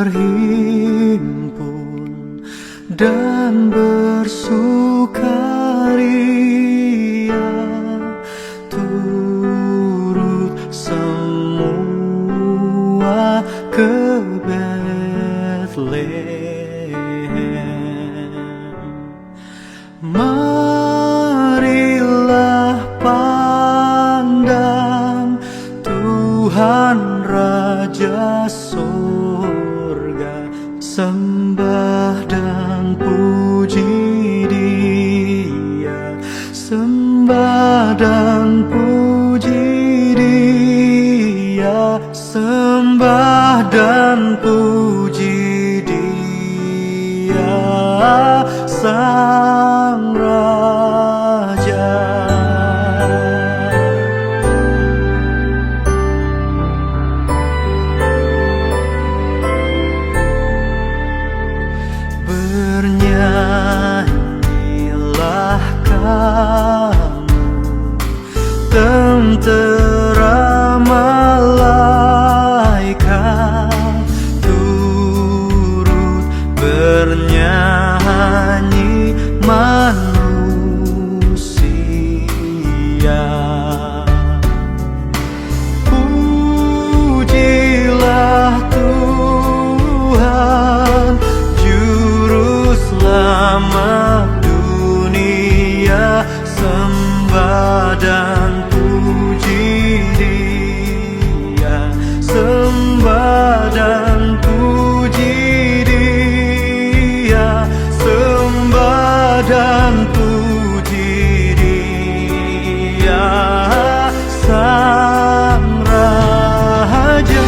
berhimpun dan bersukaria turut semua ke Bethlehem. Marilah pandang Tuhan Raja Sorga, sembah dan puji Dia, sembah dan puji Dia, sembah dan puji Dia, Sang Raja. Bernyanyilah kamu, tentera malaikat, turut bernyanyi manusia. Pujilah Tuhan, Juru Selamat dunia, sembah dan puji Dia, sembah dan puji Dia, sembah dan puji Dia, Sang Raja.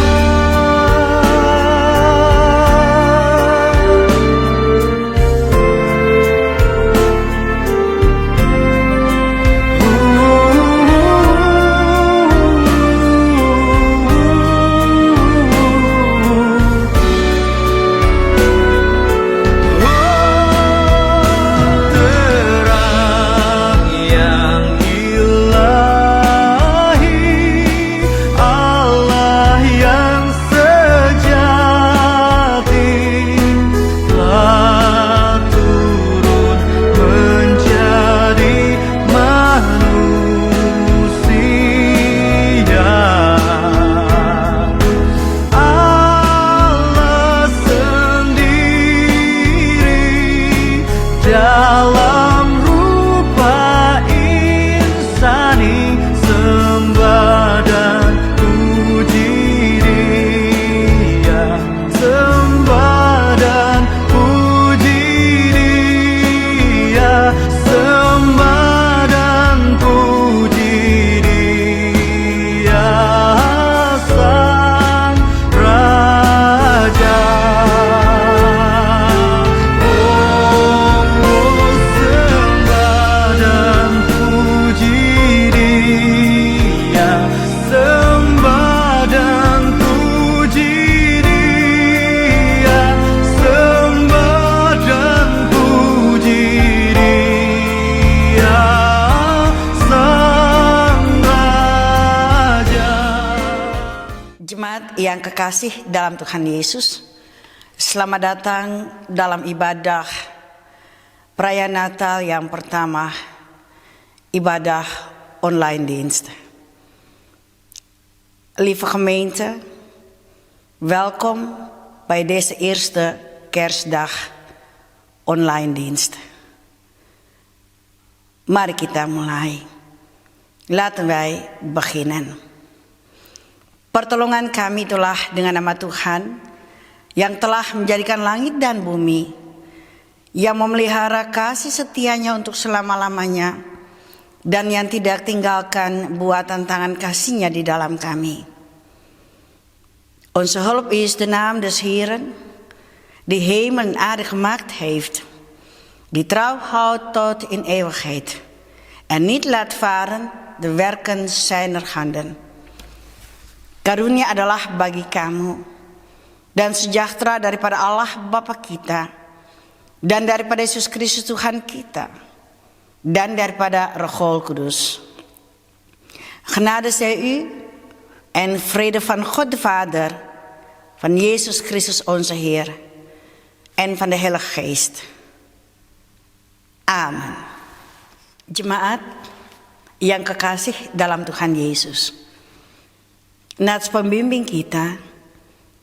Dalam rupa insani, sembah dan puji Dia, sembah dan puji Dia, sembah dan puji Dia, Sang Raja. Jemaat yang kekasih dalam Tuhan Yesus, selamat datang dalam ibadah perayaan Natal yang pertama, ibadah online dienst. Lieve gemeente, welkom bij deze eerste kerstdag online dienst. Mari kita mulai. Laten wij beginnen. Pertolongan kami itulah dengan nama Tuhan yang telah menjadikan langit dan bumi, yang memelihara kasih setianya untuk selama-lamanya, dan yang tidak tinggalkan buatan tangan kasihnya di dalam kami. Onze hulp is de naam des Heeren, die hemel en aarde gemaakt heeft, die trouw houdt tot in eeuwigheid en niet laat varen de werken zijner handen. Karunia adalah bagi kamu, dan sejahtera daripada Allah Bapa kita, dan daripada Yesus Kristus Tuhan kita, dan daripada Roh Kudus. Genade zij u en vrede van God de Vader, van Jezus Christus onze Heer en van de Heilige Geest. Amin. Jemaat yang kekasih dalam Tuhan Yesus. Nats pembimbing kita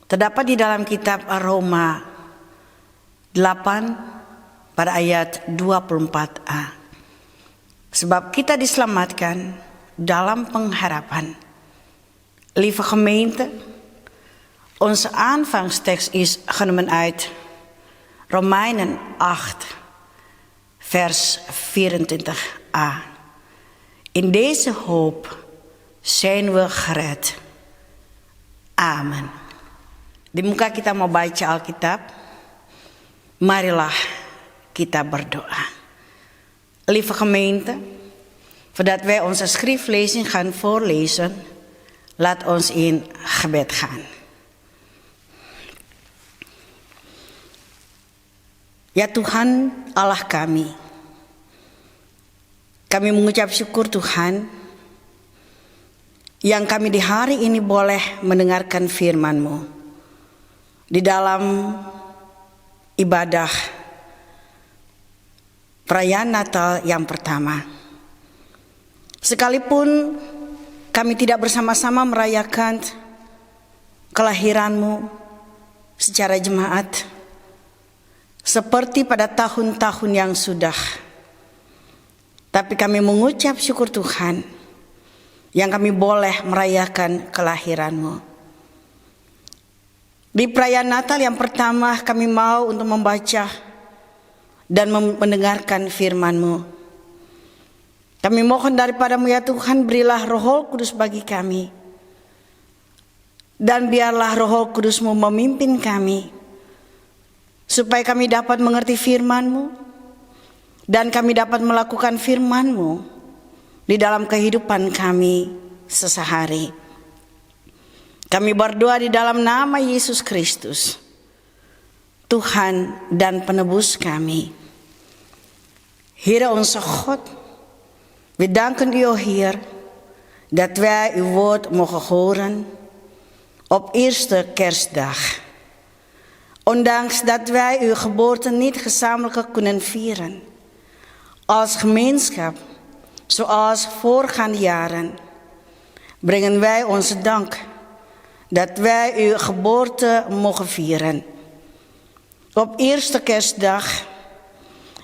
terdapat di dalam kitab Roma 8 pada ayat 24a. Sebab kita diselamatkan dalam pengharapan. Lieve gemeente, onze aanvangstekst is genomen uit Romeinen 8, vers 24a. In deze hoop zijn we gered. Amen. Di muka kita mau baca Alkitab. Marilah kita berdoa. Lieve gemeente, voordat wij onze schriftlezing gaan voorlezen, laat ons in gebed gaan. Ya Tuhan Allah kami mengucap syukur Tuhan yang kami di hari ini boleh mendengarkan firman-Mu di dalam ibadah perayaan Natal yang pertama. Sekalipun kami tidak bersama-sama merayakan kelahiran-Mu secara jemaat seperti pada tahun-tahun yang sudah, tapi kami mengucap syukur Tuhan yang kami boleh merayakan kelahiran-Mu. Di perayaan Natal yang pertama kami mau untuk membaca dan mendengarkan firman-Mu. Kami mohon daripada-Mu ya Tuhan, berilah Roh Kudus bagi kami. Dan biarlah Roh Kudus-Mu memimpin kami, supaya kami dapat mengerti firman-Mu, dan kami dapat melakukan firman-Mu di dalam kehidupan kami sehari-hari. Kami berdoa di dalam nama Yesus Kristus, Tuhan dan penebus kami. Here onze God, we danken u, o Heer, dat wij uw woord mogen horen op eerste kerstdag. Ondanks dat wij uw geboorte niet gezamenlijk kunnen vieren, als gemeenschap, zoals voorgaande jaren, brengen wij onze dank dat wij uw geboorte mogen vieren. Op eerste kerstdag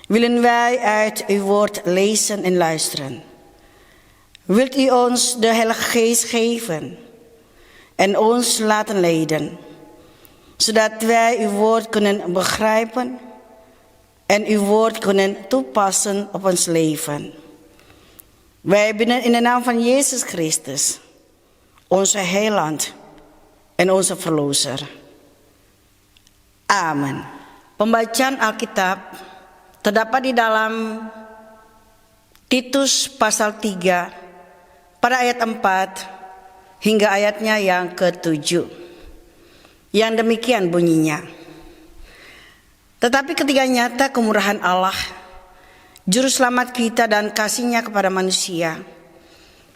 willen wij uit uw woord lezen en luisteren. Wilt u ons de Heilige Geest geven en ons laten leiden, zodat wij uw woord kunnen begrijpen en uw woord kunnen toepassen op ons leven. Wij bidden in de naam van Jezus Christus, onze Heiland en onze Verlosser. Amen. Pembacaan Alkitab terdapat di dalam Titus pasal 3 pada ayat 4 hingga ayatnya yang ke-7. Yang demikian bunyinya. Tetapi ketika nyata kemurahan Allah, Juru Selamat kita dan kasih-Nya kepada manusia,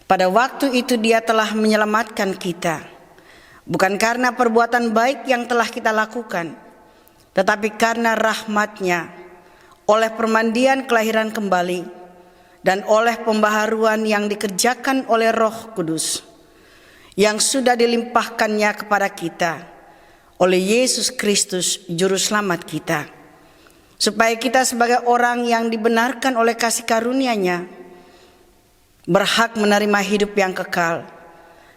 pada waktu itu Dia telah menyelamatkan kita, bukan karena perbuatan baik yang telah kita lakukan, tetapi karena rahmat-Nya, oleh permandian kelahiran kembali, dan oleh pembaharuan yang dikerjakan oleh Roh Kudus, yang sudah dilimpahkannya kepada kita oleh Yesus Kristus Juru Selamat kita, supaya kita sebagai orang yang dibenarkan oleh kasih karunia-Nya berhak menerima hidup yang kekal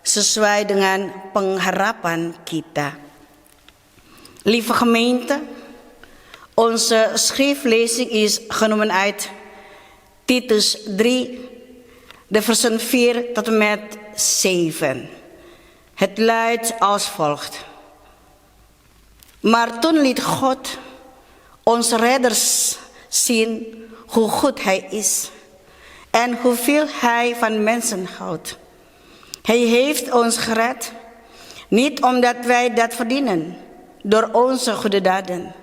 sesuai dengan pengharapan kita. Lieve gemeente, onze schriftlezing is genomen uit Titus 3, de versen 4 tot en met 7. Het luidt als volgt. Maar toen liet God ons redders zien hoe goed Hij is en hoeveel Hij van mensen houdt. Hij heeft ons gered, niet omdat wij dat verdienen door onze goede daden,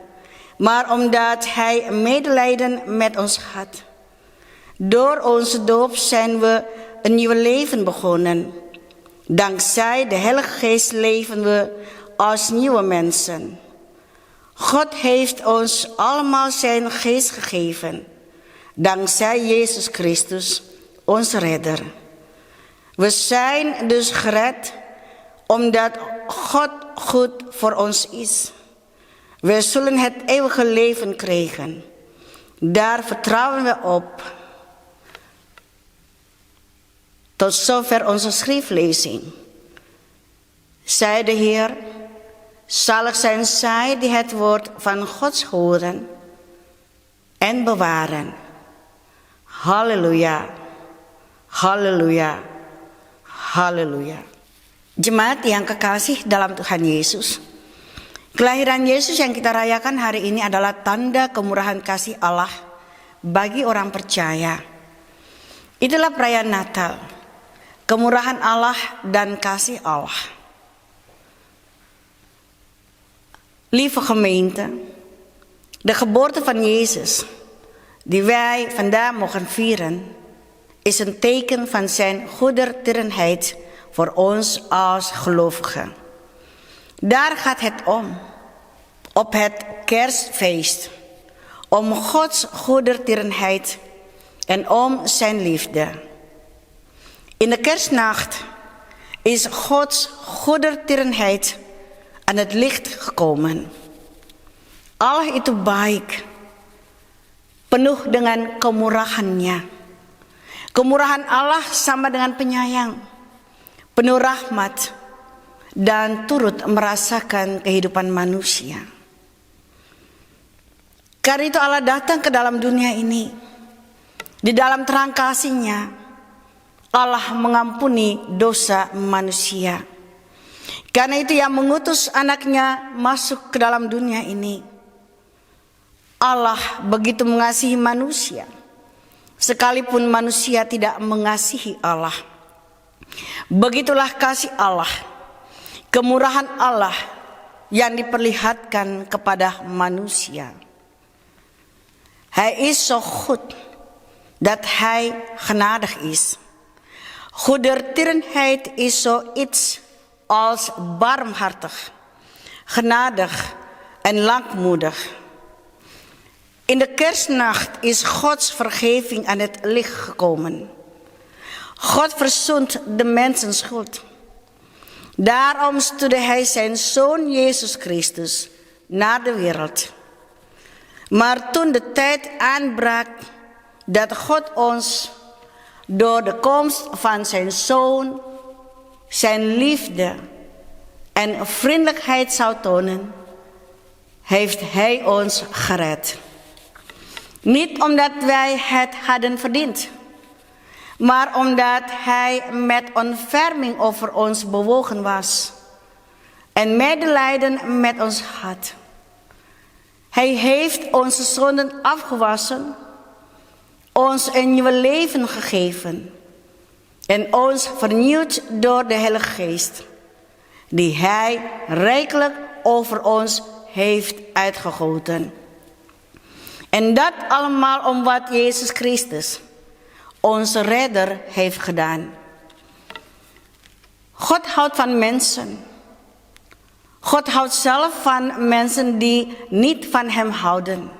maar omdat Hij medelijden met ons had. Door onze doop zijn we een nieuw leven begonnen. Dankzij de Heilige Geest leven we als nieuwe mensen. God heeft ons allemaal zijn geest gegeven, dankzij Jezus Christus, onze redder. We zijn dus gered omdat God goed voor ons is. We zullen het eeuwige leven krijgen. Daar vertrouwen we op. Tot zover onze schriftlezing. Zei de Heer, zalig zijn zij die het woord van God horen en bewaren. Halleluja, halleluja, halleluja. Jemaat yang kekasih dalam Tuhan Yesus. Kelahiran Yesus yang kita rayakan hari ini adalah tanda kemurahan kasih Allah bagi orang percaya. Itulah perayaan Natal, kemurahan Allah dan kasih Allah. Lieve gemeente, de geboorte van Jezus, die wij vandaag mogen vieren, is een teken van zijn goedertierenheid voor ons als gelovigen. Daar gaat het om, op het kerstfeest, om Gods goedertierenheid en om zijn liefde. In de kerstnacht is Gods goedertierenheid aan het licht gekomen. Allah itu baik, penuh dengan kemurahannya. Kemurahan Allah sama dengan penyayang, penuh rahmat, dan turut merasakan kehidupan manusia. Karena itu Allah datang ke dalam dunia ini. Di dalam terang kasih-Nya, Allah mengampuni dosa manusia. Karena itu yang mengutus anaknya masuk ke dalam dunia ini. Allah begitu mengasihi manusia, sekalipun manusia tidak mengasihi Allah. Begitulah kasih Allah, kemurahan Allah yang diperlihatkan kepada manusia. Hij is zo goed dat hij genadig is. Goedertierenheid is zoiets als barmhartig, genadig en langmoedig. In de kerstnacht is Gods vergeving aan het licht gekomen. God verzoent de mensen schuld. Daarom stuurde hij zijn Zoon Jezus Christus naar de wereld. Maar toen de tijd aanbrak dat God ons door de komst van zijn Zoon zijn liefde en vriendelijkheid zou tonen, heeft hij ons gered. Niet omdat wij het hadden verdiend, maar omdat hij met ontferming over ons bewogen was en medelijden met ons had. Hij heeft onze zonden afgewassen, ons een nieuw leven gegeven en ons vernieuwd door de Heilige Geest, die hij rijkelijk over ons heeft uitgegoten. En dat allemaal om wat Jezus Christus, onze redder, heeft gedaan. God houdt van mensen. God houdt zelf van mensen die niet van hem houden.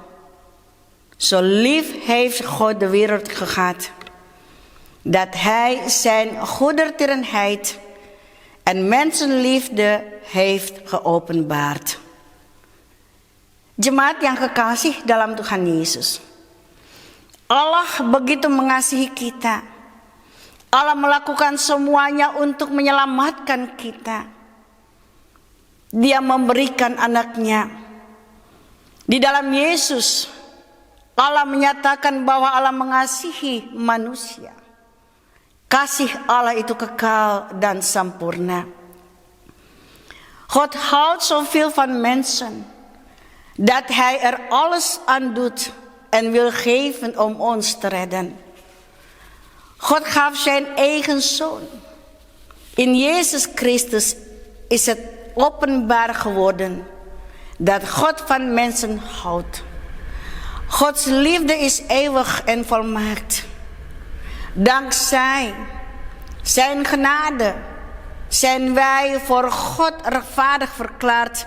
Zo lief heeft God de wereld gehad, dat hij zijn goedertierenheid en mensenliefde heeft geopenbaard. Jemaat yang kekasih dalam Tuhan Yesus, Allah begitu mengasihi kita. Allah melakukan semuanya untuk menyelamatkan kita. Dia memberikan anaknya. Di dalam Yesus, Allah menyatakan bahwa Allah mengasihi manusia. Kasih Allah itu kekal dan sempurna. God houdt zoveel van mensen, dat hij er alles aan doet en wil geven om ons te redden. God gaf zijn eigen Zoon. In Jezus Christus is het openbaar geworden dat God van mensen houdt. Gods liefde is eeuwig en volmaakt. Dankzij zijn genade, zijn wij voor God rechtvaardig verklaard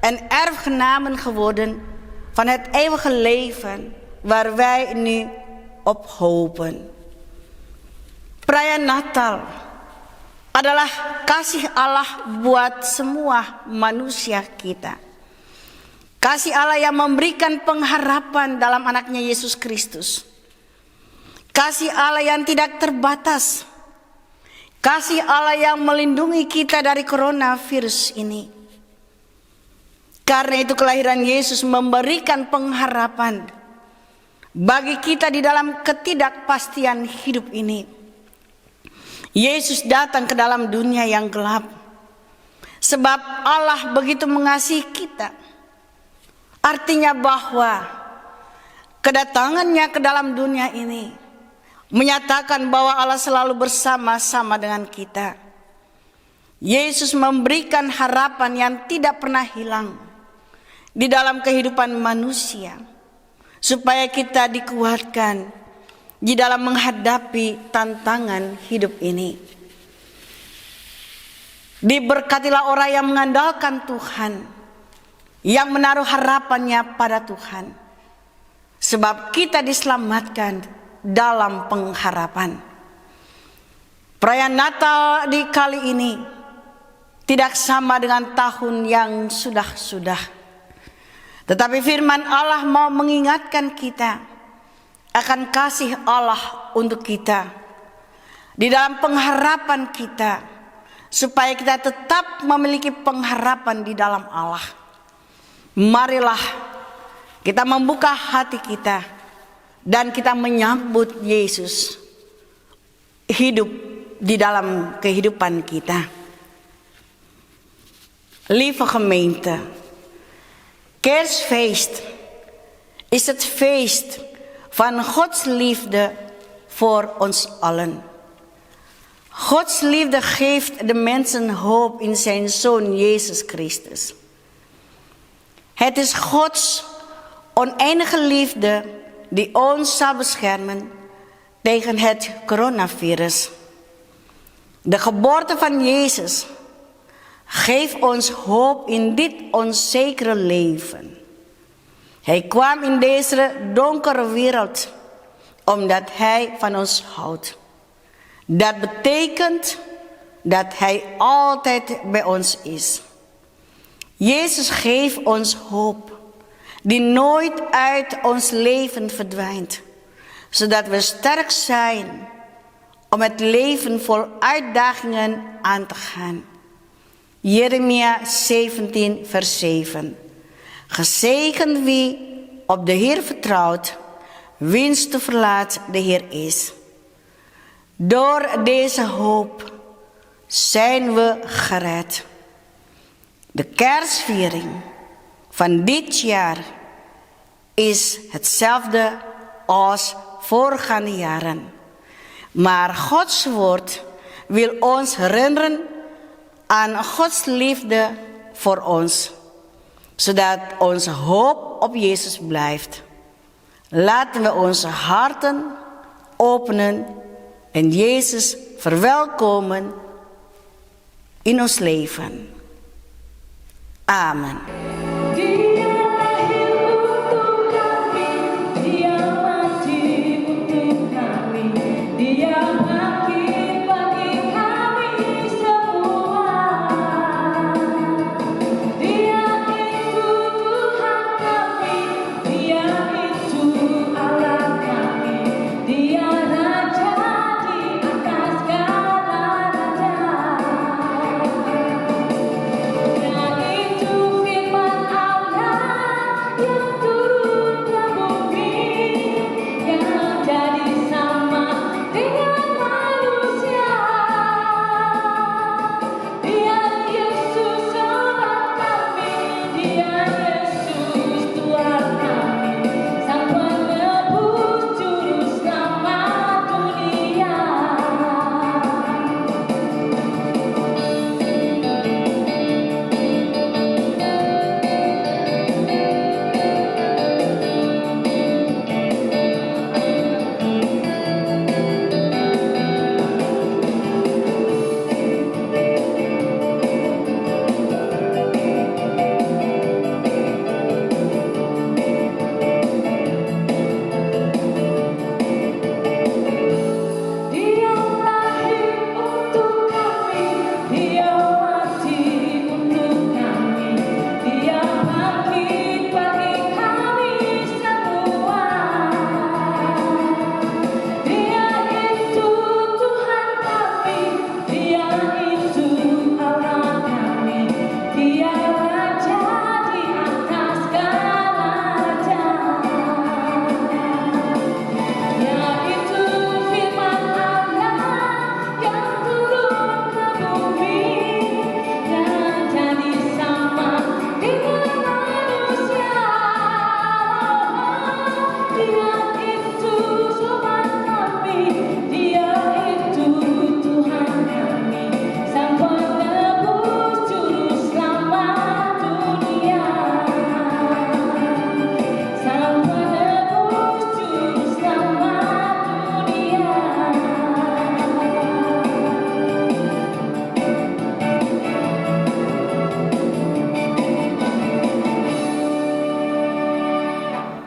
en erfgenamen geworden van het eeuwige leven waar wij nu op hopen. Perayaan Natal adalah kasih Allah buat semua manusia kita. Kasih Allah yang memberikan pengharapan dalam anaknya Yesus Kristus. Kasih Allah yang tidak terbatas. Kasih Allah yang melindungi kita dari coronavirus ini. Karena itu kelahiran Yesus memberikan pengharapan bagi kita di dalam ketidakpastian hidup ini. Yesus datang ke dalam dunia yang gelap. Sebab Allah begitu mengasihi kita. Artinya bahwa kedatangannya ke dalam dunia ini menyatakan bahwa Allah selalu bersama-sama dengan kita. Yesus memberikan harapan yang tidak pernah hilang di dalam kehidupan manusia, supaya kita dikuatkan di dalam menghadapi tantangan hidup ini. Diberkatilah orang yang mengandalkan Tuhan, yang menaruh harapannya pada Tuhan, sebab kita diselamatkan dalam pengharapan. Perayaan Natal di kali ini tidak sama dengan tahun yang sudah-sudah. Tetapi firman Allah mau mengingatkan kita akan kasih Allah untuk kita di dalam pengharapan kita, supaya kita tetap memiliki pengharapan di dalam Allah. Marilah kita membuka hati kita dan kita menyambut Yesus hidup di dalam kehidupan kita. Lieve gemeente, Kerstfeest is het feest van Gods liefde voor ons allen. Gods liefde geeft de mensen hoop in zijn Zoon Jezus Christus. Het is Gods oneindige liefde die ons zal beschermen tegen het coronavirus. De geboorte van Jezus geeft ons hoop in dit onzekere leven. Hij kwam in deze donkere wereld omdat hij van ons houdt. Dat betekent dat hij altijd bij ons is. Jezus geeft ons hoop die nooit uit ons leven verdwijnt, zodat we sterk zijn om het leven vol uitdagingen aan te gaan. Jeremia 17 vers 7. Gezegend wie op de Heer vertrouwt, wiens te verlaat de Heer is. Door deze hoop zijn we gered. De kerstviering van dit jaar is hetzelfde als voorgaande jaren. Maar Gods woord wil ons herinneren aan Gods liefde voor ons, zodat onze hoop op Jezus blijft. Laten we onze harten openen en Jezus verwelkomen in ons leven. Amen.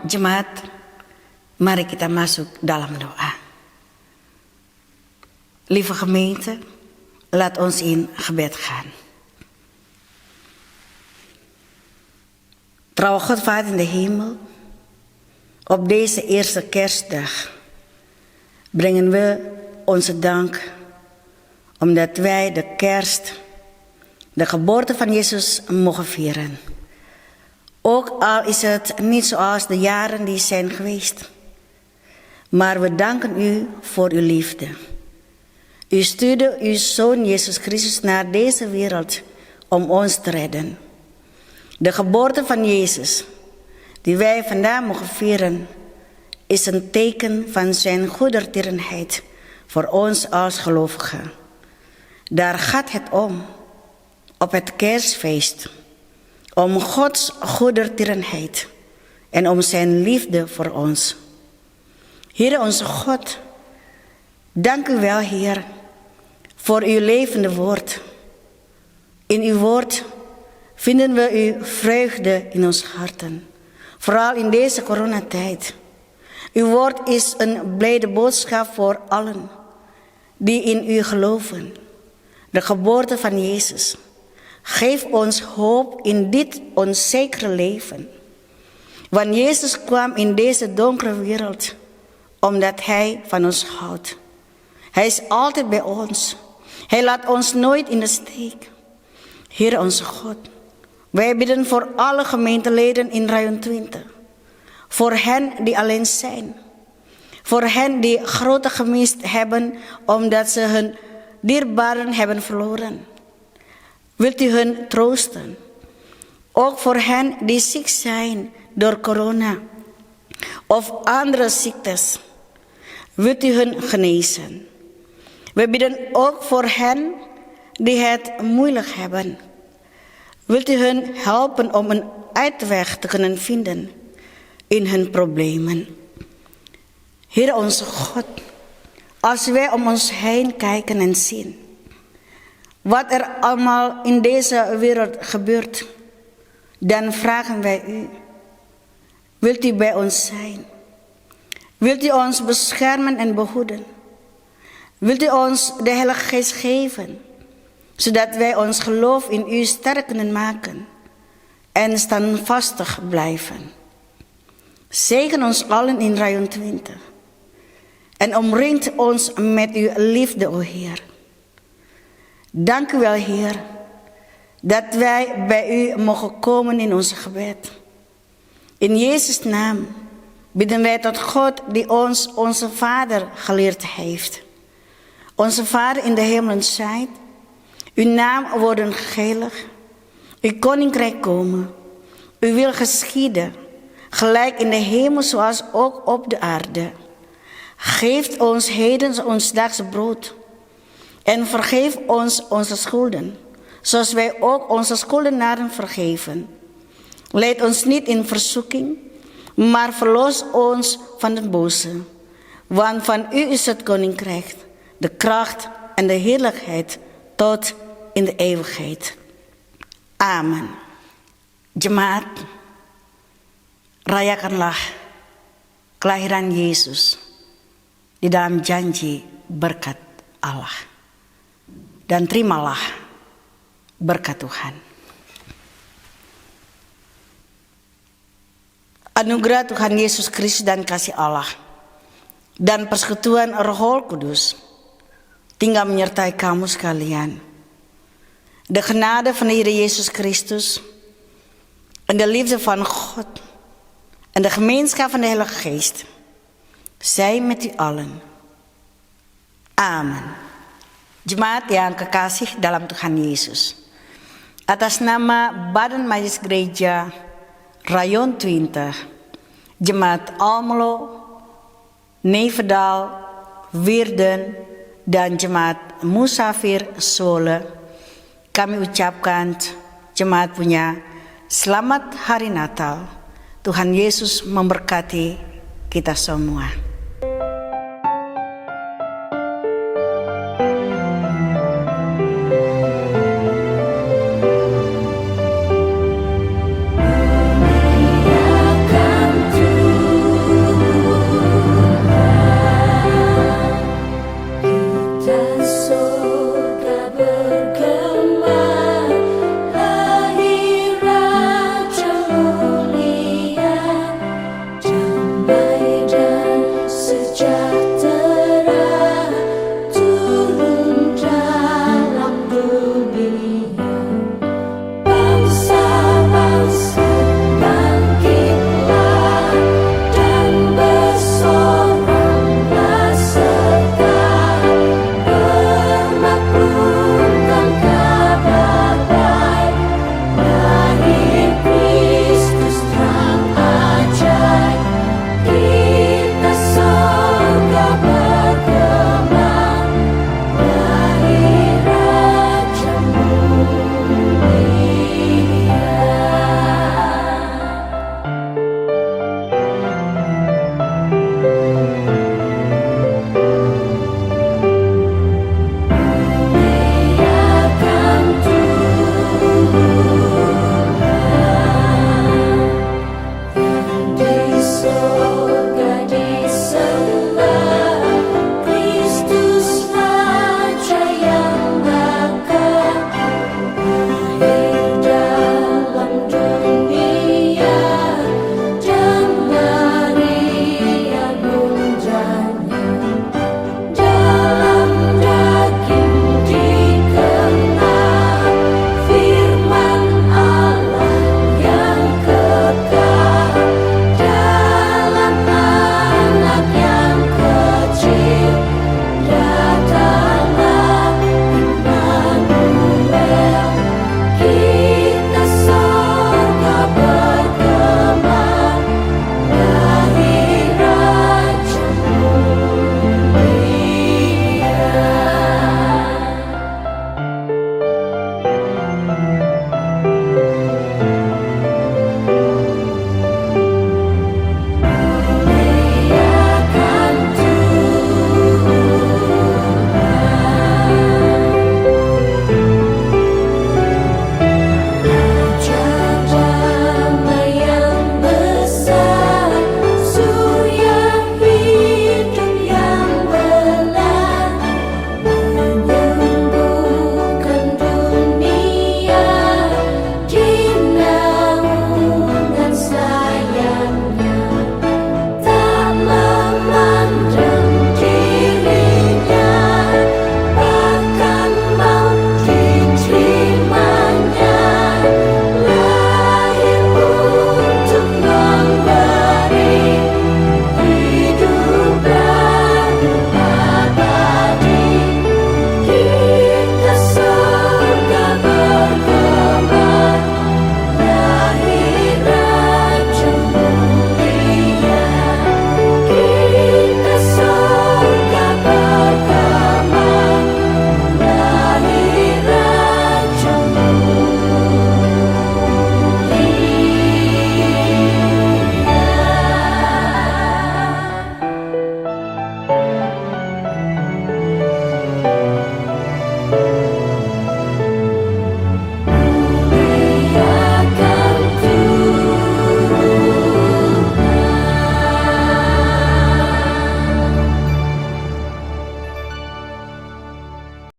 Jemaat, mari kita masuk dalam doa. Lieve gemeente, laat ons in gebed gaan. Trouwe God, Vader in de hemel, op deze eerste kerstdag brengen we onze dank omdat wij de kerst, de geboorte van Jezus, mogen vieren. Ook al is het niet zoals de jaren die zijn geweest. Maar we danken u voor uw liefde. U stuurde uw Zoon Jezus Christus naar deze wereld om ons te redden. De geboorte van Jezus, die wij vandaag mogen vieren, is een teken van zijn goedertierenheid voor ons als gelovigen. Daar gaat het om, op het kerstfeest, om Gods goedertierenheid en om zijn liefde voor ons. Heer onze God, dank u wel, Heer, voor uw levende woord. In uw woord vinden we uw vreugde in ons harten, vooral in deze coronatijd. Uw woord is een blijde boodschap voor allen die in u geloven. De geboorte van Jezus. Geef ons hoop in dit onzekere leven. Want Jezus kwam in deze donkere wereld omdat Hij van ons houdt. Hij is altijd bij ons. Hij laat ons nooit in de steek. Heer onze God, wij bidden voor alle gemeenteleden in Rayon 20. Voor hen die alleen zijn. Voor hen die grote gemist hebben omdat ze hun dierbaren hebben verloren. Wilt u hun troosten? Ook voor hen die ziek zijn door corona of andere ziektes. Wilt u hun genezen? We bidden ook voor hen die het moeilijk hebben. Wilt u hun helpen om een uitweg te kunnen vinden in hun problemen? Heer onze God, als wij om ons heen kijken en zien wat er allemaal in deze wereld gebeurt, dan vragen wij u, wilt u bij ons zijn? Wilt u ons beschermen en behoeden? Wilt u ons de Heilige Geest geven, zodat wij ons geloof in u sterk kunnen maken en standvastig blijven? Zegen ons allen in Rayon 20 en omringt ons met uw liefde, o Heer. Dank u wel, Heer, dat wij bij u mogen komen in onze gebed. In Jezus' naam bidden wij tot God die ons, onze Vader, geleerd heeft. Onze Vader in de hemelen zijt, uw naam worden geheiligd, uw koninkrijk komen, uw wil geschieden, gelijk in de hemel zoals ook op de aarde. Geef ons heden ons dagelijks brood en vergeef ons onze schulden, zoals wij ook onze schuldenaren vergeven. Leid ons niet in verzoeking, maar verlos ons van het boze. Want van u is het koninkrijk, de kracht en de heerlijkheid tot in de eeuwigheid. Amen. Jemaat, rayakanlah kelahiran Yesus di dalam janji berkat Allah. Dan terimalah berkat Tuhan. Anugerah Tuhan Yesus Kristus dan kasih Allah dan persekutuan Roh Kudus tinggal menyertai kamu sekalian. De genade van de Heer Jezus Christus en de liefde van God en de gemeenschap van de Heilige Geest zij met u allen. Amen. Jemaat yang kekasih dalam Tuhan Yesus, atas nama Badan Majelis Gereja Rayon 20, Jemaat Almelo, Neverdal, Wirden, dan Jemaat Musafir Sole, kami ucapkan jemaat punya selamat hari Natal. Tuhan Yesus memberkati kita semua.